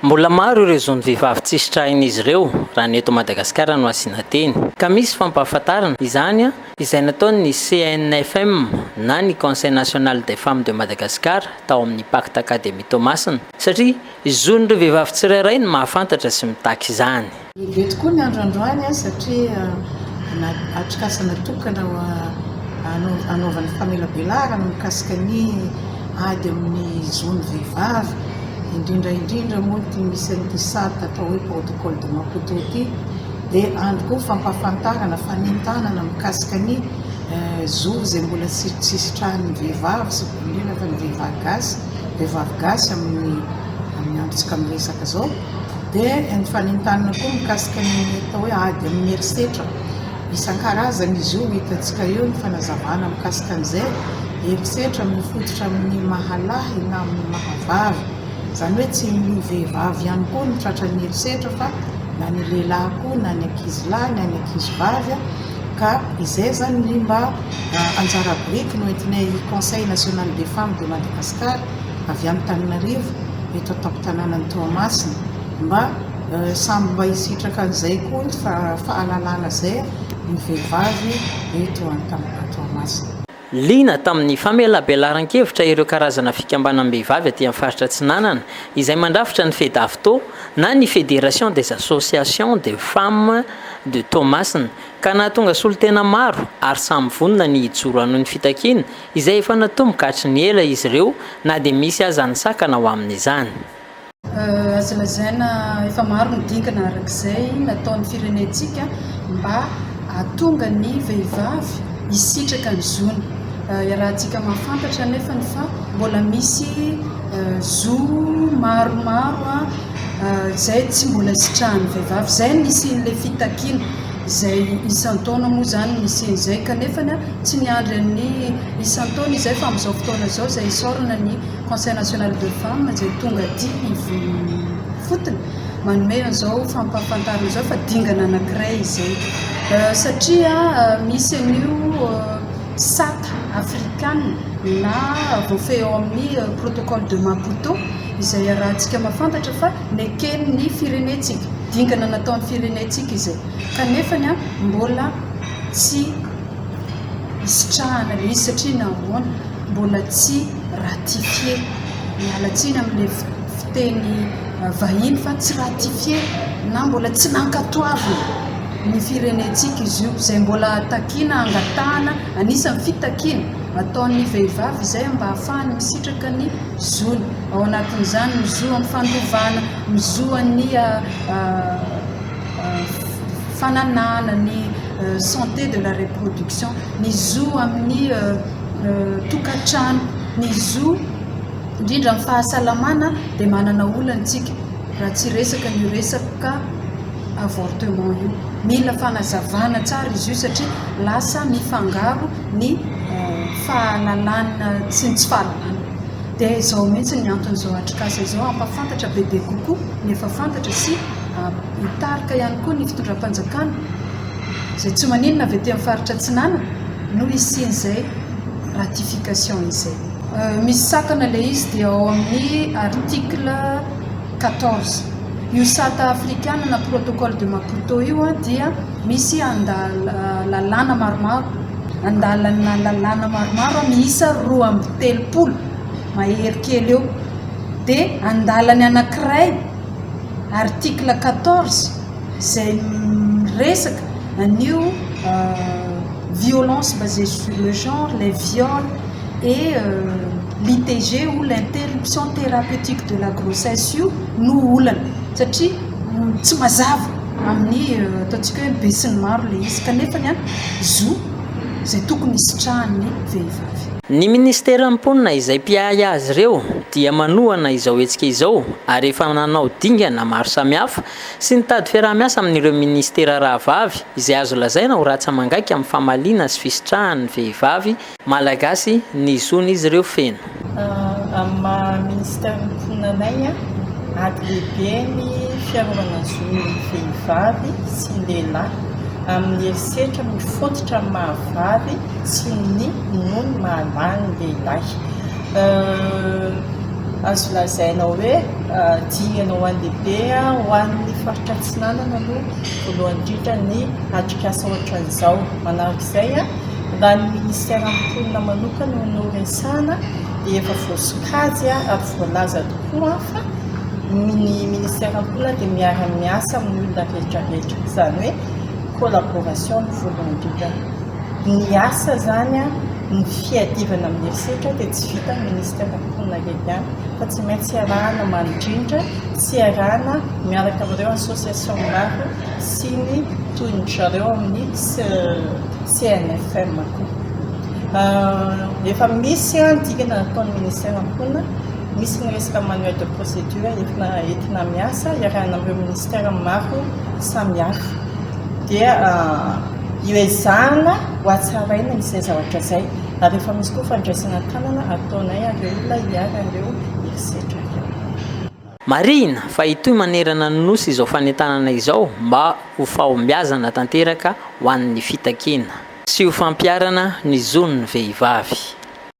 Mbola maro ireo zony vehivavy tsisy trahin'izy ireo raha ny eto Madagasikara no asiana teny. Ka misy fampahafantarana izany izay nataon'ny CNFM na ny Conseil national des femmes de Madagascar tao amin'ny pacte Académie Thomasina satria zony ireo vehivavy tsirairay no mahafantatra sy mitaky izany. Be tokoa ny androandroany satria atrikasana tokana anaovan'ny famelabelarana mikasika ny ady amin'ny zony vehivavy indrindra moa ty misy an'ity atao hoe protocole de Maputo ty dia andro koa fampahafantarana fanentanana mikasika ny zo zay mbola tsisy trahan'ny vehivavy sy indrindra fa ny vehivavy gasy amin'ny androtsika miresaka zao dia ny fanentanana koa mikasika ny atao hoe ady amin'ny herisetra isan-karazany izy io hitantsika eo ny fanazavana mikasika an'izay herisetra mifototra amin'ny mahalahy na amin'ny mahavavy zany hoe tsy ny vehivavy ihany koa ny tratran'ny herisetra fa na ny lehilahy koa na ny ankizilahy na ny ankizivavy ka izay zany ny mba anjara biriky no entinay Conseil national des femmes de Madagascar avy amin'ny Tananarivo eto an-tampon-tanànan'ny Toamasina mba samby mba hisitraka an'izay koa ny fahalalana zay ny vehivavy eto an-tampon Toamasina. Liana tamin'ny famelabelaran-kevitra ireo karazana fikambanam-behivavy aty amin'ny faritra Atsinanana izay mandrafitra ny FEDAFTO na ny Fédération des associations des femmes de Toamasina ka nahatonga solotena maro ary samy vonona ny hijoro anoho ny fitakiana izay efa natomboka hatry ny ela izy ireo na dia misy aza ny sakana ho amin'izany. Azo lazaina efa maro ny dingana arak'izay nataon'ny firenentsika mba hahatonga ny vehivavy hisitraka ny zony. Rahantsika mahafantatra nefa ny fa mbola misy zo maromaro izay tsy mbola sitrahan'ny vehivavy izay nisian'ilay fitakiana izay isan-taona moa zany nisian'izay kanefa tsy niandry amin'ny isan-taona izay fa amin'izao fotoana izao izay isorana ny Conseil national de femmes izay tonga dia fotony manome an'izao fampahafantarana izao fa dingana anankiray izay satria misy an'io sata africaine na voafehy eo amin'ny protocole de Maputo izay rahantsika mahafantatra fa nekeny ny firenentsika dingana nataon'ny firenentsika izay kanefa mbola tsy isitrahana izy satria nahoana mbola tsy ratifie mialatsiny amin'ilay fiteny vahiny fa tsy ratifie na mbola tsy nankatoavina ny firenentsika izy io izay mbola takiana angatahana anisan'ny fitakiana ataon'ny vehivavy izay mba ahafahany misitraka ny zony ao anatin'izany mizoa amin'ny fandovana mizoa ny fananana ny santé de la reproduction ny zo amin'ny tokantrano ny zo indrindra amin'ny fahasalamana dia manana olantsika raha tsy resaka ny resaka avortement io mila fanazavana tsara izy io satria lasa mifangaro ny fahalalana sy ny tsy fahalalana dia izao mihitsy ny anton'izao atrikasa izao ampafantatra bebe kokoa nefa fantatra sy hitarika ihany koa ny fitondram-panjakana izay tsy maninona avy ety amin'ny faritra Atsinanana no isian'izay ratification izay. Misy sakana ilay izy dia ao amin'ny article 14 io sata africaine na protocole de Maputo io dia misy lalàna maromaro andalana lalàna maromaro miisa 2 mahery kely eo dia andalany anankiray article 14 izay resaka an'io violence basée sur le genre, les viols et l'ITG ou l'interruption thérapeutique de la grossesse io no olana satria tsy mazava amin'ny ataontsika hoe besiny maro le izy kanefa zo izay tokony hisitrahan'ny vehivavy. Ny ministera am-ponina izay mpiahy azy ireo dia manohana izao hetsika izao ary efa nanao dingana maro samihafa sy nitady fiarah-miasa amin'ireo ministera rahavavy izay azo lazaina ho ratsy mangaiky amin'ny famaliana sy fisitrahan'ny vehivavy malagasy ny zon'izy ireo feno. Amin'ny ministera am-poninanay ady lehibe ny fiarovana zon'ny vehivavy sy lehilahy amin'ny herisetra mifototra amin'ny mahavavy sy ny nono mahalany lehilahy. azo lazaina hoe dinganao andehibe ho an'ny faritra Atsinanana aloha voalohany indrindra ny atrikasa ohatran'izao. Manarak'izay raha ny ministera amponina manokana no resana dia efa voasokajy ary voalaza tokoa fa ny ministera amponina dia miara-miasa amin'ny olona rehetrarehetra, izany hoe collaboration no voalohany indrindra. Ny asa zany ny fiadivana amin'ny herisetra dia tsy vita ny ministera amponina ihany fa tsy maintsy arahana manodrindra sy arahana miaraka amin'ireo association maro sy ny toy zareo amin'ny CNFM koa. Efa misy dikana nataon'ny ministera amponina, misy ny resaka manuel de procédure entina miasa iarahana amin'ireo ministera maro samihafa dia iezahana ho atsaraina izay zavatra izay ary efa misy koa fandraisana tanana ataonay areo olona hiara ireo herisetra. Marina fa itoy manerana ny nosy izao fanentanana izao mba ho fahombiazana tanteraka ho an'ny fitakina sy ho fampiarana ny zon'ny vehivavy.